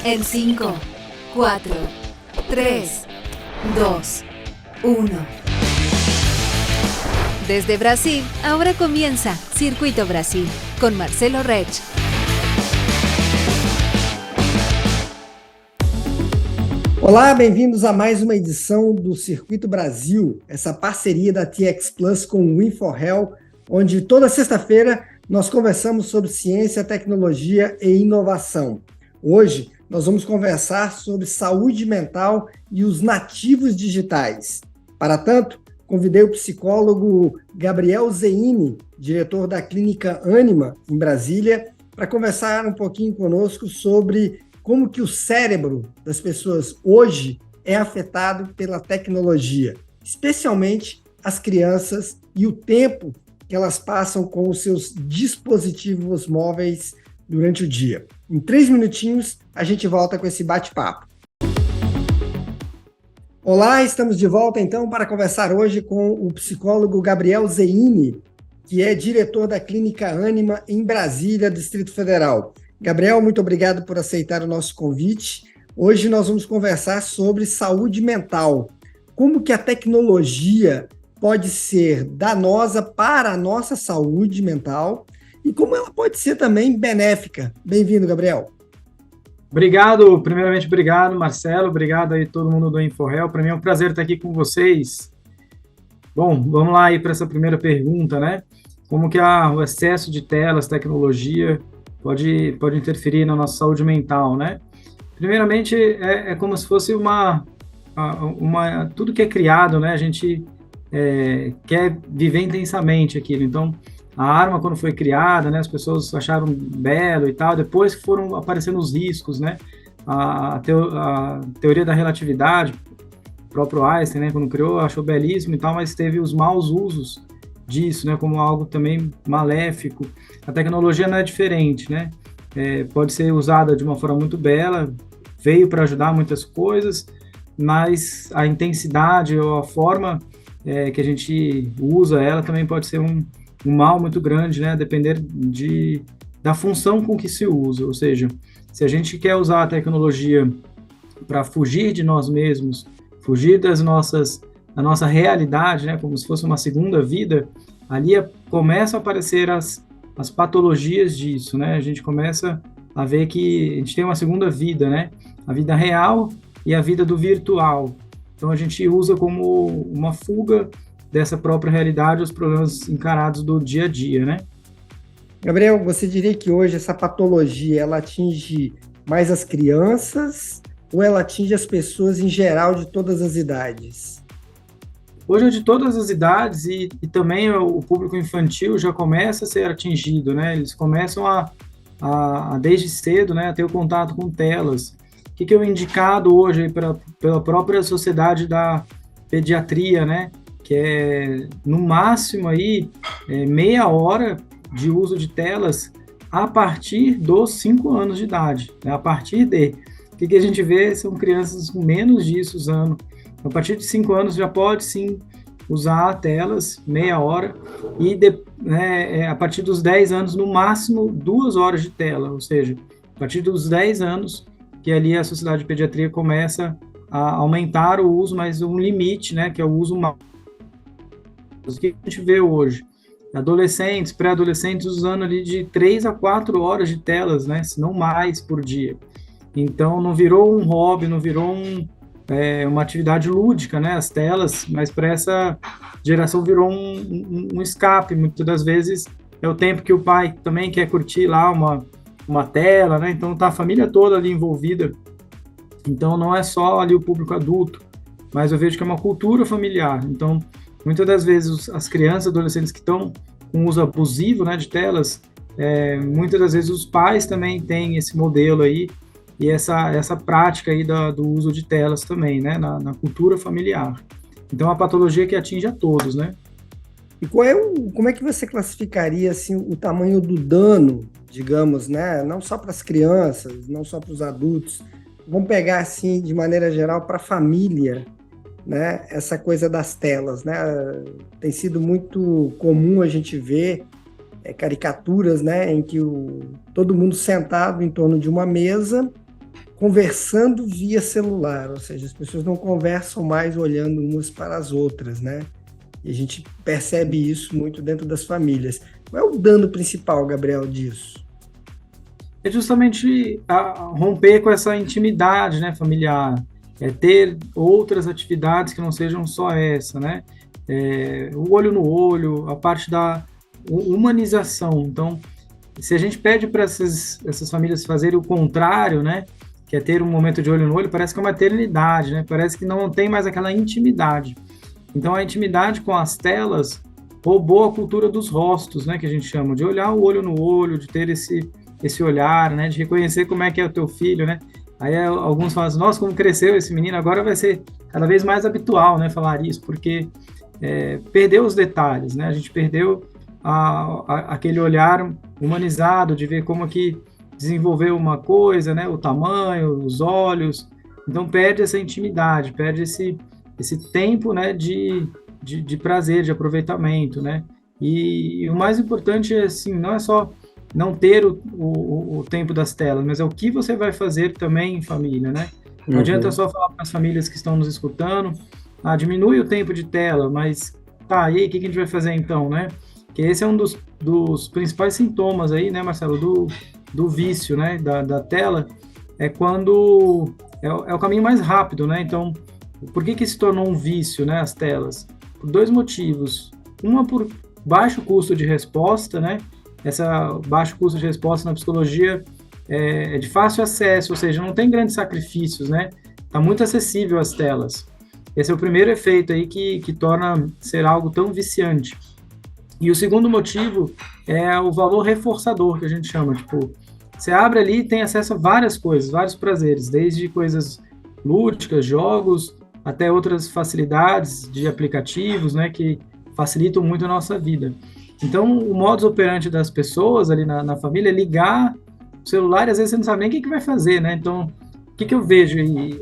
En 5, 4, 3, 2, 1. Desde Brasil, ahora comienza Circuito Brasil con Marcelo Rech. Olá, bem-vindos a mais uma edição do Circuito Brasil, essa parceria da TX Plus com o Win4Health, onde toda sexta-feira nós conversamos sobre ciência, tecnologia e inovação. Hoje nós vamos conversar sobre saúde mental e os nativos digitais. Para tanto, convidei o psicólogo Gabriel Zeini, diretor da Clínica Ânima, em Brasília, para conversar um pouquinho conosco sobre como que o cérebro das pessoas hoje é afetado pela tecnologia, especialmente as crianças e o tempo que elas passam com os seus dispositivos móveis durante o dia. Em 3 minutinhos, a gente volta com esse bate-papo. Olá, estamos de volta então para conversar hoje com o psicólogo Gabriel Zeini, que é diretor da Clínica Ânima em Brasília, Distrito Federal. Gabriel, muito obrigado por aceitar o nosso convite. Hoje nós vamos conversar sobre saúde mental. Como que a tecnologia pode ser danosa para a nossa saúde mental e como ela pode ser também benéfica. Bem-vindo, Gabriel. Primeiramente obrigado, Marcelo, obrigado aí todo mundo do Win4Health. Para mim é um prazer estar aqui com vocês. Bom, vamos lá aí para essa primeira pergunta, né? Como que o excesso de telas, tecnologia pode interferir na nossa saúde mental, né? Primeiramente, é como se fosse tudo que é criado, né? A gente quer viver intensamente aquilo. Então, a arma, quando foi criada, né? As pessoas acharam belo e tal, depois foram aparecendo os riscos, né? A teoria da relatividade, o próprio Einstein, né? Quando criou, achou belíssimo e tal, mas teve os maus usos disso, né, como algo também maléfico. A tecnologia não é diferente, né? Pode ser usada de uma forma muito bela, veio para ajudar muitas coisas, mas a intensidade ou a forma que a gente usa ela também pode ser um mal muito grande, né? A depender da função com que se usa. Ou seja, se a gente quer usar a tecnologia para fugir de nós mesmos, fugir da nossa realidade, né, como se fosse uma segunda vida, ali começam a aparecer as patologias disso, né? A gente começa a ver que a gente tem uma segunda vida, né? A vida real e a vida do virtual. Então a gente usa como uma fuga dessa própria realidade, os problemas encarados do dia a dia, né? Gabriel, você diria que hoje essa patologia ela atinge mais as crianças ou ela atinge as pessoas em geral de todas as idades? Hoje é de todas as idades e também o público infantil já começa a ser atingido, né? Eles começam desde cedo, né, a ter o contato com telas. O que é o indicado hoje pela própria sociedade da pediatria, né? Que é, no máximo, aí, meia hora de uso de telas a partir dos 5 anos de idade, né? A partir de... O que a gente vê são crianças com menos disso usando. A partir de 5 anos já pode, sim, usar telas, meia hora, e a partir dos 10 anos, no máximo, 2 horas de tela, ou seja, a partir dos 10 anos, que ali a Sociedade de Pediatria começa a aumentar o uso, mas um limite, né, que é o uso máximo. O que a gente vê hoje? Adolescentes, pré-adolescentes usando ali de 3 a 4 horas de telas, né, se não mais por dia. Então, não virou um hobby, não virou uma atividade lúdica, né, as telas, mas para essa geração virou um escape. Muitas das vezes é o tempo que o pai também quer curtir lá uma tela, né, então tá a família toda ali envolvida. Então, não é só ali o público adulto, mas eu vejo que é uma cultura familiar. Então, muitas das vezes as crianças, adolescentes que estão com uso abusivo, né, de telas, muitas das vezes os pais também têm esse modelo aí, e essa prática aí do uso de telas também, né, na cultura familiar. Então, é uma patologia que atinge a todos, né? E como é que você classificaria, assim, o tamanho do dano, digamos, né, não só para as crianças, não só para os adultos, vamos pegar, assim, de maneira geral, para a família, né, essa coisa das telas, né? Tem sido muito comum a gente ver caricaturas, né, em que todo mundo sentado em torno de uma mesa conversando via celular, ou seja, as pessoas não conversam mais olhando umas para as outras, né? E a gente percebe isso muito dentro das famílias. Qual é o dano principal, Gabriel, disso? É justamente romper com essa intimidade, né, familiar, ter outras atividades que não sejam só essa, né? O olho no olho, a parte da humanização. Então, se a gente pede para essas famílias fazerem o contrário, né, que é ter um momento de olho no olho, parece que é uma eternidade, né? Parece que não tem mais aquela intimidade. Então, a intimidade com as telas roubou a cultura dos rostos, né, que a gente chama, de olhar o olho no olho, de ter esse olhar, né, de reconhecer como é que é o teu filho, né? Aí alguns falam assim, nossa, como cresceu esse menino, agora vai ser cada vez mais habitual, né, falar isso, porque perdeu os detalhes, né? A gente perdeu aquele olhar humanizado de ver como que desenvolveu uma coisa, né? O tamanho, os olhos. Então perde essa intimidade, perde esse tempo, né? De prazer, de aproveitamento, né? E o mais importante é assim, não é só não ter o tempo das telas, mas é o que você vai fazer também em família, né? Não adianta só falar para as famílias que estão nos escutando, diminui o tempo de tela, mas tá, e aí, o que a gente vai fazer então, né? Que esse é um dos principais sintomas aí, né, Marcelo, do vício, né, da tela, é quando é o caminho mais rápido, né? Então, por que se tornou um vício, né, as telas? Por dois motivos. Uma, por baixo custo de resposta, né? Essa baixo custo de resposta na psicologia é de fácil acesso, ou seja, não tem grandes sacrifícios, né? Está muito acessível às telas. Esse é o primeiro efeito aí que torna ser algo tão viciante. E o segundo motivo é o valor reforçador, que a gente chama. Tipo, você abre ali e tem acesso a várias coisas, vários prazeres, desde coisas lúdicas, jogos, até outras facilidades de aplicativos, né, que facilitam muito a nossa vida. Então, o modus operandi das pessoas ali na família é ligar o celular e às vezes você não sabe nem o que vai fazer, né? Então, o que eu vejo aí?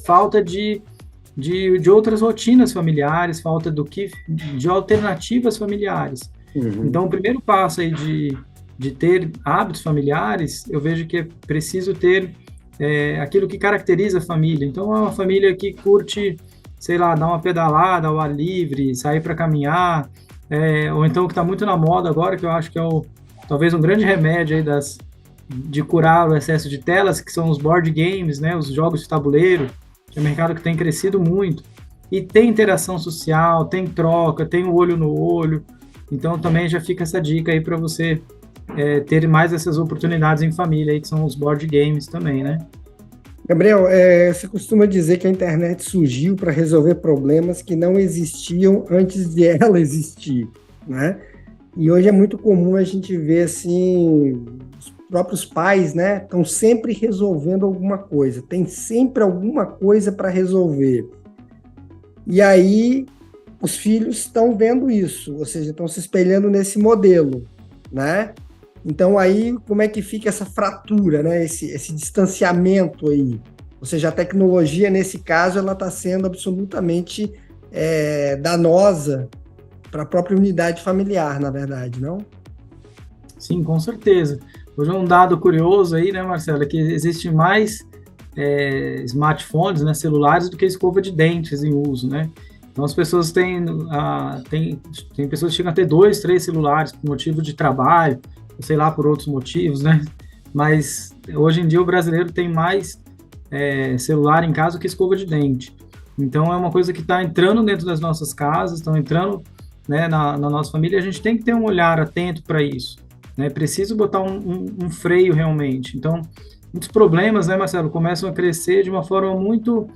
Falta de outras rotinas familiares, falta de alternativas familiares. Então, o primeiro passo aí de ter hábitos familiares, eu vejo que é preciso ter aquilo que caracteriza a família. Então, é uma família que curte, sei lá, dar uma pedalada ao ar livre, sair para caminhar, ou então o que está muito na moda agora, que eu acho que é talvez um grande remédio aí de curar o excesso de telas, que são os board games, né, os jogos de tabuleiro, que é um mercado que tem crescido muito, e tem interação social, tem troca, tem o olho no olho, então também já fica essa dica aí para você ter mais essas oportunidades em família, aí, que são os board games também, né? Gabriel, você costuma dizer que a internet surgiu para resolver problemas que não existiam antes de ela existir, né? E hoje é muito comum a gente ver, assim, os próprios pais, né, estão sempre resolvendo alguma coisa, tem sempre alguma coisa para resolver. E aí os filhos estão vendo isso, ou seja, estão se espelhando nesse modelo, né? Então aí como é que fica essa fratura, né? Esse distanciamento aí? Ou seja, a tecnologia nesse caso ela está sendo absolutamente danosa para a própria unidade familiar, na verdade, não? Sim, com certeza. Hoje é um dado curioso aí, né, Marcelo, que existe mais smartphones, né, celulares, do que escova de dentes em uso, né? Então as pessoas tem pessoas que chegam a ter 2, 3 celulares por motivo de trabalho, sei lá, por outros motivos, né? Mas hoje em dia o brasileiro tem mais celular em casa do que escova de dente. Então é uma coisa que está entrando dentro das nossas casas, estão entrando, né, na nossa família. A gente tem que ter um olhar atento para isso, né? Preciso botar um freio realmente. Então, muitos problemas, né, Marcelo, começam a crescer de uma forma muito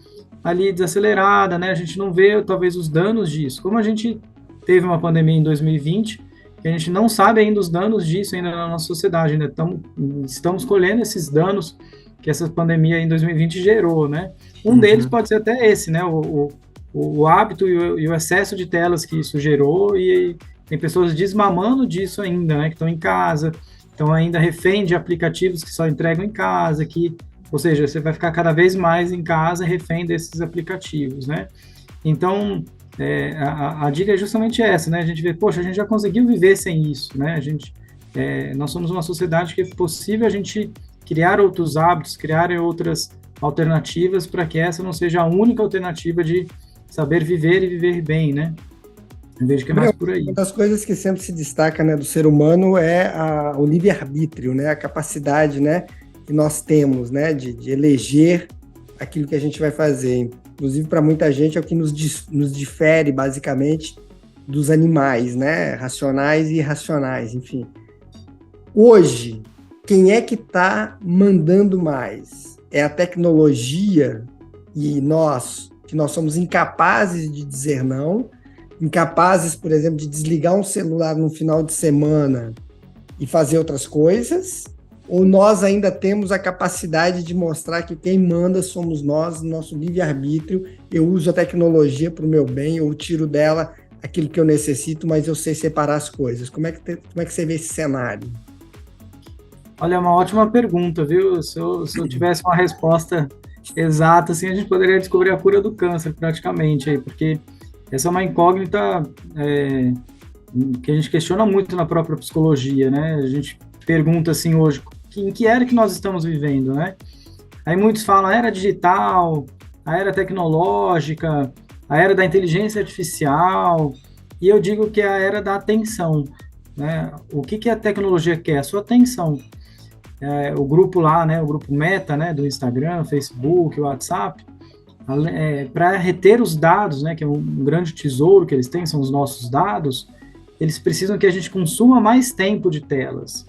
ali desacelerada, né? A gente não vê talvez os danos disso. Como a gente teve uma pandemia em 2020, a gente não sabe ainda os danos disso ainda na nossa sociedade, ainda estamos colhendo esses danos que essa pandemia em 2020 gerou, né? Um deles pode ser até esse, né? O hábito e o excesso de telas que isso gerou, e tem pessoas desmamando disso ainda, né? Que estão em casa, estão ainda refém de aplicativos que só entregam em casa, ou seja, você vai ficar cada vez mais em casa refém desses aplicativos, né? Então, a dica é justamente essa, né? A gente vê, poxa, a gente já conseguiu viver sem isso, né? Nós somos uma sociedade que é possível a gente criar outros hábitos, criar outras alternativas para que essa não seja a única alternativa de saber viver e viver bem, né? Eu vejo que é mais por aí. Uma das coisas que sempre se destaca, né, do ser humano é o livre-arbítrio, né, a capacidade, né, que nós temos, né, de eleger aquilo que a gente vai fazer. Inclusive, para muita gente, é o que nos difere, basicamente, dos animais, né, racionais e irracionais, enfim. Hoje, quem é que está mandando mais? É a tecnologia e que nós somos incapazes de dizer não, incapazes, por exemplo, de desligar um celular no final de semana e fazer outras coisas, ou nós ainda temos a capacidade de mostrar que quem manda somos nós, nosso livre-arbítrio, eu uso a tecnologia para o meu bem, eu tiro dela aquilo que eu necessito, mas eu sei separar as coisas. Como é que você vê esse cenário? Olha, é uma ótima pergunta, viu? Se eu tivesse uma resposta exata, assim, a gente poderia descobrir a cura do câncer, praticamente, aí, porque essa é uma incógnita que a gente questiona muito na própria psicologia, né? A gente pergunta, assim, hoje, em que era que nós estamos vivendo, né? Aí muitos falam a era digital, a era tecnológica, a era da inteligência artificial, e eu digo que é a era da atenção, né? O que a tecnologia quer? A sua atenção. O grupo lá, né, o grupo Meta, né, do Instagram, Facebook, WhatsApp, para reter os dados, né, que é um grande tesouro que eles têm, são os nossos dados, eles precisam que a gente consuma mais tempo de telas.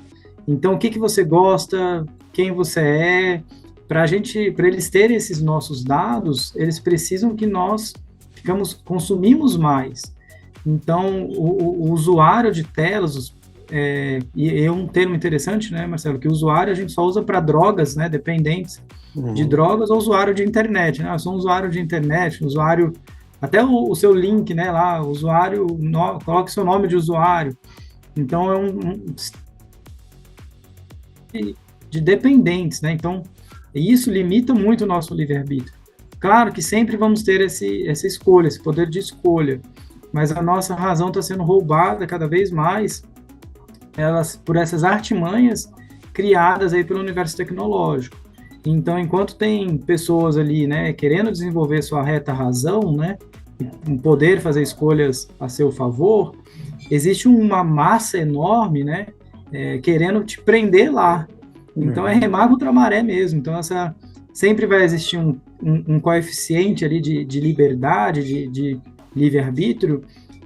Então, o que você gosta, quem você é, para eles terem esses nossos dados, eles precisam que nós consumimos mais. Então, o usuário de telas, e é um termo interessante, né, Marcelo, que o usuário a gente só usa para drogas, né, dependentes de drogas, ou usuário de internet, né, eu sou um usuário de internet, usuário, até o seu link, né, lá, usuário, coloque seu nome de usuário, então é de dependentes, né, então isso limita muito o nosso livre-arbítrio. Claro que sempre vamos ter essa escolha, esse poder de escolha, mas a nossa razão está sendo roubada cada vez mais por essas artimanhas criadas aí pelo universo tecnológico. Então, enquanto tem pessoas ali, né, querendo desenvolver sua reta razão, né, poder fazer escolhas a seu favor, existe uma massa enorme, né, querendo te prender lá. Então, é remar contra a maré mesmo. Então, sempre vai existir um coeficiente ali de liberdade, de livre-arbítrio,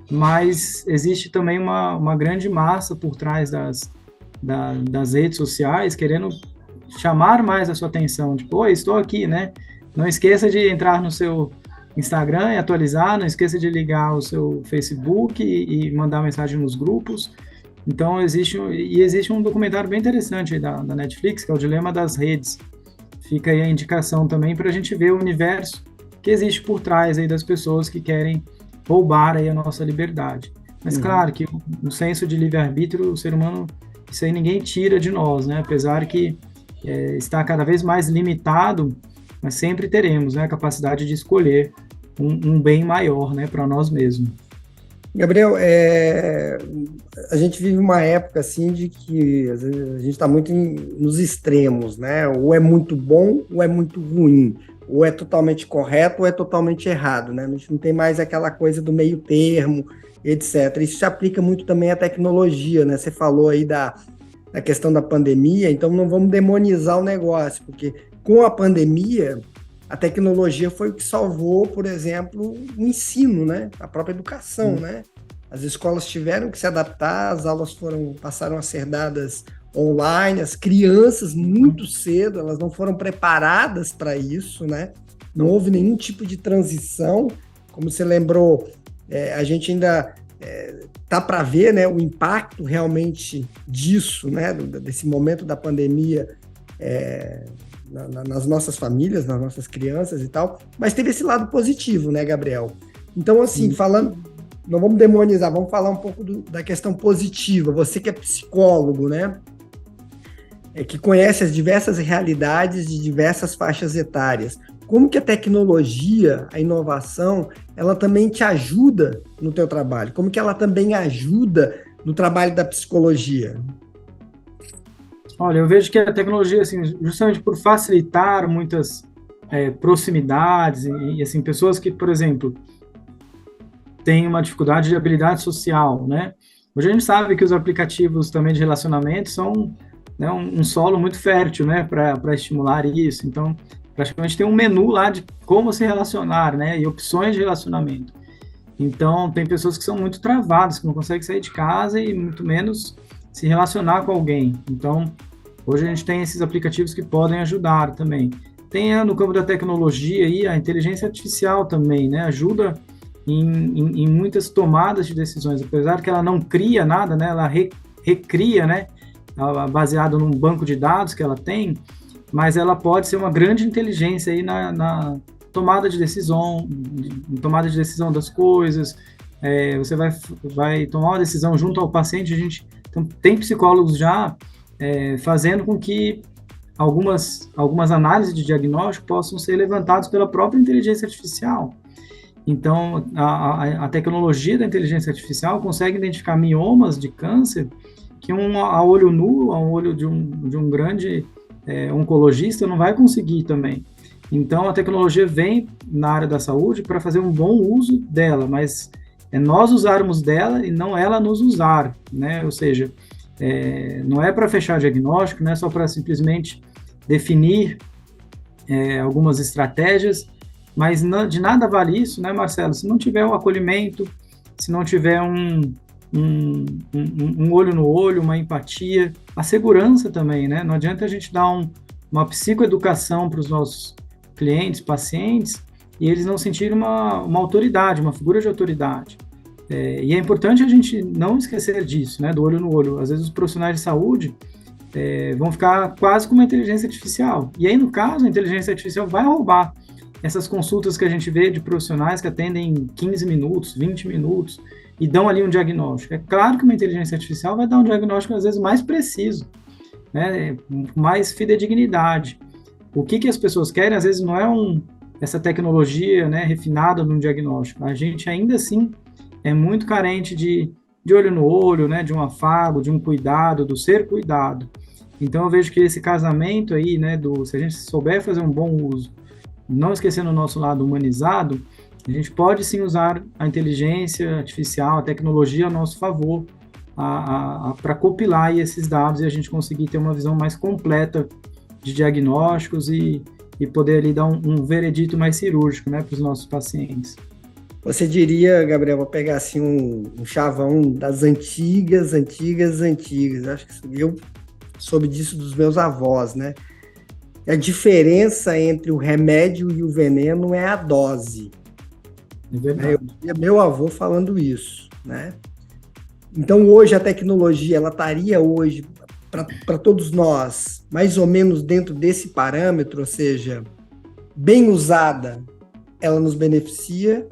mas existe também uma grande massa por trás das redes sociais querendo chamar mais a sua atenção, tipo, oi, estou aqui, né? Não esqueça de entrar no seu Instagram e atualizar, não esqueça de ligar o seu Facebook e mandar mensagem nos grupos. Então, existe um documentário bem interessante aí da Netflix, que é o Dilema das Redes. Fica aí a indicação também para a gente ver o universo que existe por trás aí das pessoas que querem roubar aí a nossa liberdade. Mas claro que o senso de livre-arbítrio, o ser humano, isso aí ninguém tira de nós, né? Apesar que está cada vez mais limitado, mas sempre teremos, né, a capacidade de escolher um bem maior, né, para nós mesmos. Gabriel, a gente vive uma época assim de que a gente está muito nos extremos, né? Ou é muito bom ou é muito ruim. Ou é totalmente correto ou é totalmente errado, né? A gente não tem mais aquela coisa do meio termo, etc. Isso se aplica muito também à tecnologia, né? Você falou aí da questão da pandemia, então não vamos demonizar o negócio, porque com a pandemia, a tecnologia foi o que salvou, por exemplo, o ensino, né? A própria educação, né? As escolas tiveram que se adaptar, as aulas passaram a ser dadas online, as crianças muito cedo, elas não foram preparadas para isso, né? Não houve nenhum tipo de transição, como você lembrou, a gente ainda tá para ver, né, o impacto realmente disso, né, desse momento da pandemia nas nossas famílias, nas nossas crianças e tal, mas teve esse lado positivo, né, Gabriel? Então, assim, falando, não vamos demonizar, vamos falar um pouco da questão positiva. Você que é psicólogo, né, que conhece as diversas realidades de diversas faixas etárias, como que a tecnologia, a inovação, ela também te ajuda no teu trabalho? Como que ela também ajuda no trabalho da psicologia? Olha, eu vejo que a tecnologia, assim, justamente por facilitar muitas proximidades e, assim, pessoas que, por exemplo, têm uma dificuldade de habilidade social, né? Hoje a gente sabe que os aplicativos também de relacionamento são, né, um solo muito fértil, né, para estimular isso. Então, praticamente tem um menu lá de como se relacionar, né, e opções de relacionamento. Então, tem pessoas que são muito travadas, que não conseguem sair de casa e muito menos se relacionar com alguém. Então, hoje a gente tem esses aplicativos que podem ajudar também. Tem no campo da tecnologia aí a inteligência artificial também, né? Ajuda em muitas tomadas de decisões, apesar que ela não cria nada, né? Ela recria, né? Baseado num banco de dados que ela tem, mas ela pode ser uma grande inteligência aí na tomada de decisão, das coisas. Você vai tomar uma decisão junto ao paciente. A gente tem psicólogos já fazendo com que algumas análises de diagnóstico possam ser levantadas pela própria inteligência artificial. Então, a tecnologia da inteligência artificial consegue identificar miomas de câncer que a olho nu, a olho de um grande oncologista não vai conseguir também. Então, a tecnologia vem na área da saúde para fazer um bom uso dela, mas é nós usarmos dela e não ela nos usar, né? Ou seja, não é para fechar diagnóstico, não é só para simplesmente definir algumas estratégias, mas de nada vale isso, né, Marcelo? Se não tiver o acolhimento, se não tiver um olho no olho, uma empatia, a segurança também, né? Não adianta a gente dar uma psicoeducação para os nossos clientes, pacientes, e eles não sentirem uma autoridade, uma figura de autoridade. E é importante a gente não esquecer disso, né, do olho no olho. Às vezes os profissionais de saúde vão ficar quase como uma inteligência artificial. E aí, no caso, a inteligência artificial vai roubar essas consultas que a gente vê de profissionais que atendem 15 minutos, 20 minutos, e dão ali um diagnóstico. É claro que uma inteligência artificial vai dar um diagnóstico, às vezes, mais preciso, né, mais fidedignidade. O que as pessoas querem, às vezes, não é essa tecnologia, né, refinada no diagnóstico. A gente, ainda assim, é muito carente de olho no olho, né, de um afago, de um cuidado, do ser cuidado. Então, eu vejo que esse casamento aí, né, se a gente souber fazer um bom uso, não esquecendo o nosso lado humanizado, a gente pode sim usar a inteligência artificial, a tecnologia a nosso favor, para compilar aí esses dados e a gente conseguir ter uma visão mais completa de diagnósticos e poder ali dar um veredito mais cirúrgico, né, para os nossos pacientes. Você diria, Gabriel, vou pegar assim um chavão das antigas. Acho que eu soube disso dos meus avós, né? A diferença entre o remédio e o veneno é a dose. É verdade. Eu via meu avô falando isso, né? Então, hoje, a tecnologia, ela estaria hoje, para todos nós, mais ou menos dentro desse parâmetro, ou seja, bem usada, ela nos beneficia.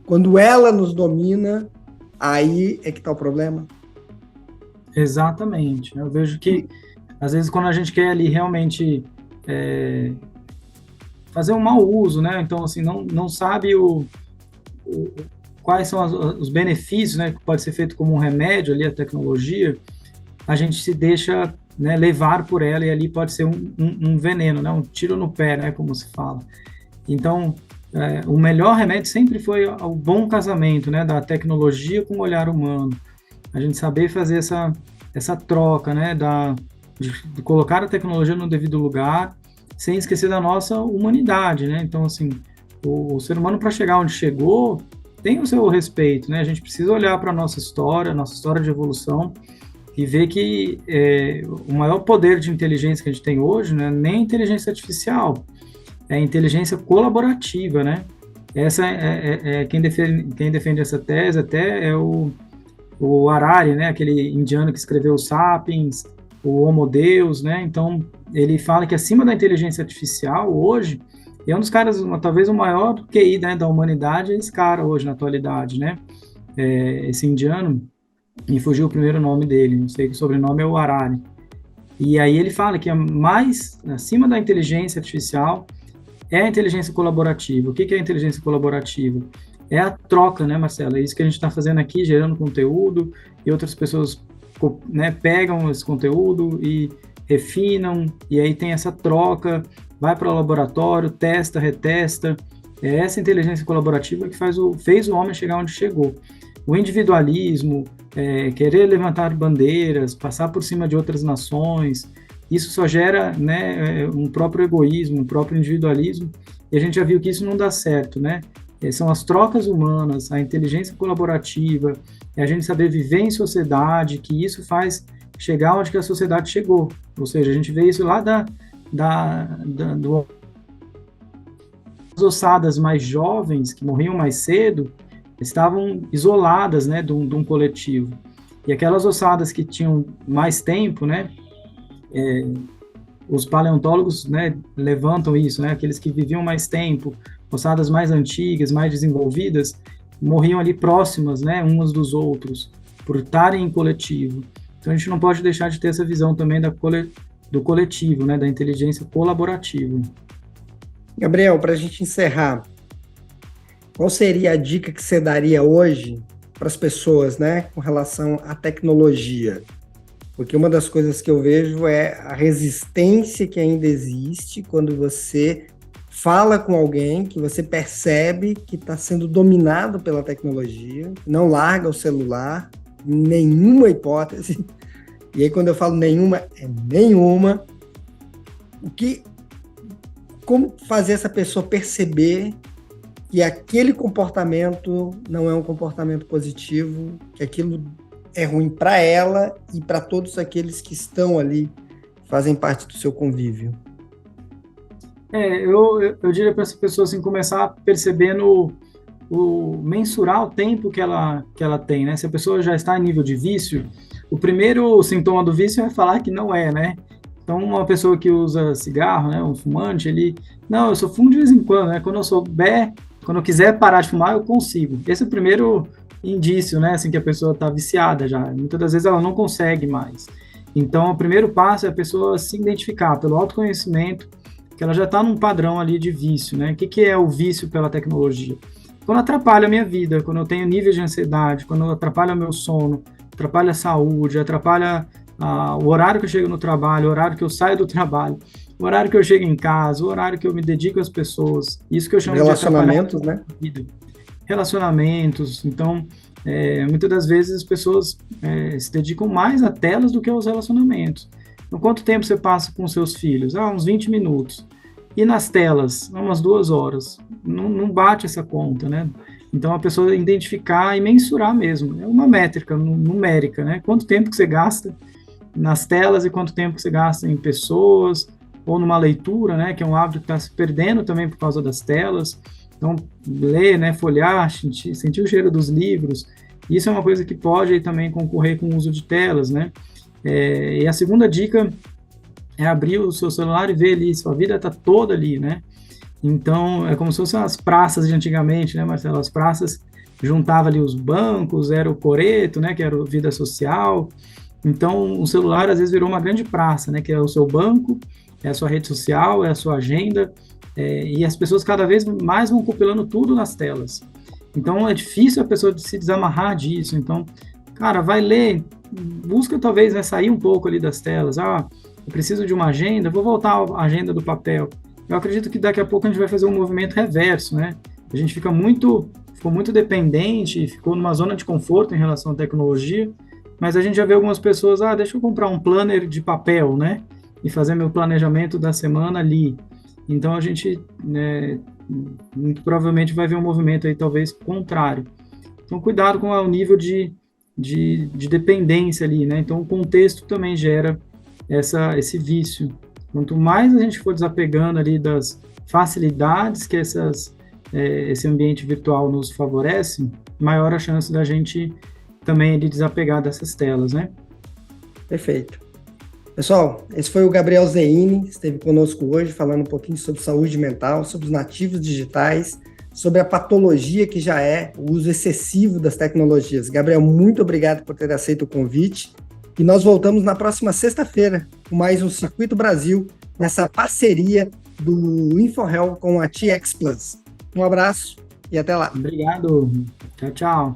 Quando ela nos domina, aí é que está o problema. Exatamente. Eu vejo que, às vezes, quando a gente quer ali realmente fazer um mau uso, né? Então, assim, não sabe quais são os benefícios, né? Que pode ser feito como um remédio ali, a tecnologia, a gente se deixa, né, levar por ela e ali pode ser um veneno, né? Um tiro no pé, né? Como se fala. Então, o melhor remédio sempre foi o bom casamento, né? Da tecnologia com o olhar humano. A gente saber fazer essa troca, né? De colocar a tecnologia no devido lugar, sem esquecer da nossa humanidade, né? Então, assim, o ser humano, para chegar onde chegou, tem o seu respeito, né? A gente precisa olhar para a nossa história de evolução, e ver que o maior poder de inteligência que a gente tem hoje, né, nem inteligência artificial, é a inteligência colaborativa, né? Essa quem defende essa tese até é o Harari, né? Aquele indiano que escreveu o Sapiens, o Homo Deus, né? Então, ele fala que acima da inteligência artificial, hoje, é um dos caras, talvez o maior QI, né, da humanidade, é esse cara hoje, na atualidade, né? Esse indiano, me fugiu o primeiro nome dele, não sei que o sobrenome é o Harari. E aí ele fala que mais acima da inteligência artificial é a inteligência colaborativa. O que é a inteligência colaborativa? É a troca, né, Marcelo? É isso que a gente está fazendo aqui, gerando conteúdo, e outras pessoas, né, pegam esse conteúdo e refinam, e aí tem essa troca, vai para o laboratório, testa, retesta. É essa inteligência colaborativa que fez o homem chegar onde chegou. O individualismo, querer levantar bandeiras, passar por cima de outras nações, isso só gera, né, um próprio egoísmo, um próprio individualismo, e a gente já viu que isso não dá certo, né? São as trocas humanas, a inteligência colaborativa, é a gente saber viver em sociedade, que isso faz chegar onde que a sociedade chegou. Ou seja, a gente vê isso lá as ossadas mais jovens, que morriam mais cedo, estavam isoladas, né, de um coletivo. E aquelas ossadas que tinham mais tempo, né, os paleontólogos, né, levantam isso, né, aqueles que viviam mais tempo, ossadas mais antigas, mais desenvolvidas, morriam ali próximas, né, umas dos outros, por estarem em coletivo. Então a gente não pode deixar de ter essa visão também do coletivo, né, da inteligência colaborativa. Gabriel, para a gente encerrar, qual seria a dica que você daria hoje para as pessoas, né, com relação à tecnologia? Porque uma das coisas que eu vejo é a resistência que ainda existe quando você fala com alguém que você percebe que está sendo dominado pela tecnologia, não larga o celular, nenhuma hipótese. E aí, quando eu falo nenhuma, é nenhuma. Como fazer essa pessoa perceber que aquele comportamento não é um comportamento positivo, que aquilo é ruim para ela e para todos aqueles que estão ali, fazem parte do seu convívio? Eu diria para essa pessoa assim, começar a perceber mensurar o tempo que ela tem, né? Se a pessoa já está em nível de vício, o primeiro sintoma do vício é falar que não é, né? Então, uma pessoa que usa cigarro, né, um fumante, não, eu só fumo de vez em quando, né? Quando eu quiser parar de fumar, eu consigo. Esse é o primeiro indício, né, assim, que a pessoa está viciada já. Muitas das vezes ela não consegue mais. Então, o primeiro passo é a pessoa se identificar pelo autoconhecimento, que ela já está num padrão ali de vício, né? O que é o vício pela tecnologia? Quando atrapalha a minha vida, quando eu tenho níveis de ansiedade, quando atrapalha o meu sono, atrapalha a saúde, atrapalha o horário que eu chego no trabalho, o horário que eu saio do trabalho, o horário que eu chego em casa, o horário que eu me dedico às pessoas, isso que eu chamo de relacionamentos, né? Vida. Relacionamentos. Então, muitas das vezes as pessoas se dedicam mais a telas do que aos relacionamentos. Então, quanto tempo você passa com seus filhos? Uns 20 minutos. E nas telas? Umas 2 horas. Não bate essa conta, né? Então, a pessoa identificar e mensurar mesmo. É uma métrica numérica, né? Quanto tempo que você gasta nas telas e quanto tempo que você gasta em pessoas, ou numa leitura, né? Que é um hábito que está se perdendo também por causa das telas. Então, ler, né? Folhear, sentir o cheiro dos livros. Isso é uma coisa que pode aí, também concorrer com o uso de telas, né? E a segunda dica é abrir o seu celular e ver ali, sua vida está toda ali, né? Então, é como se fossem as praças de antigamente, né, Marcelo? As praças juntavam ali os bancos, era o coreto, né, que era a vida social. Então, o celular às vezes virou uma grande praça, né, que é o seu banco, é a sua rede social, é a sua agenda, e as pessoas cada vez mais vão compilando tudo nas telas. Então, é difícil a pessoa se desamarrar disso. Então, cara, vai ler, busca talvez, né, sair um pouco ali das telas. Eu preciso de uma agenda, vou voltar à agenda do papel. Eu acredito que daqui a pouco a gente vai fazer um movimento reverso, né? A gente ficou muito dependente, ficou numa zona de conforto em relação à tecnologia, mas a gente já vê algumas pessoas, deixa eu comprar um planner de papel, né? E fazer meu planejamento da semana ali. Então a gente, né, muito provavelmente vai ver um movimento aí talvez contrário. Então cuidado com o nível de dependência ali, né? Então o contexto também gera esse vício. Quanto mais a gente for desapegando ali das facilidades que esse ambiente virtual nos favorece, maior a chance da gente também de desapegar dessas telas, né? Perfeito. Pessoal, esse foi o Gabriel Zeini, esteve conosco hoje falando um pouquinho sobre saúde mental, sobre os nativos digitais, sobre a patologia que já é o uso excessivo das tecnologias. Gabriel, muito obrigado por ter aceito o convite. E nós voltamos na próxima sexta-feira com mais um Circuito Brasil, nessa parceria do InfoHealth com a TX Plus. Um abraço e até lá. Obrigado. Tchau, tchau.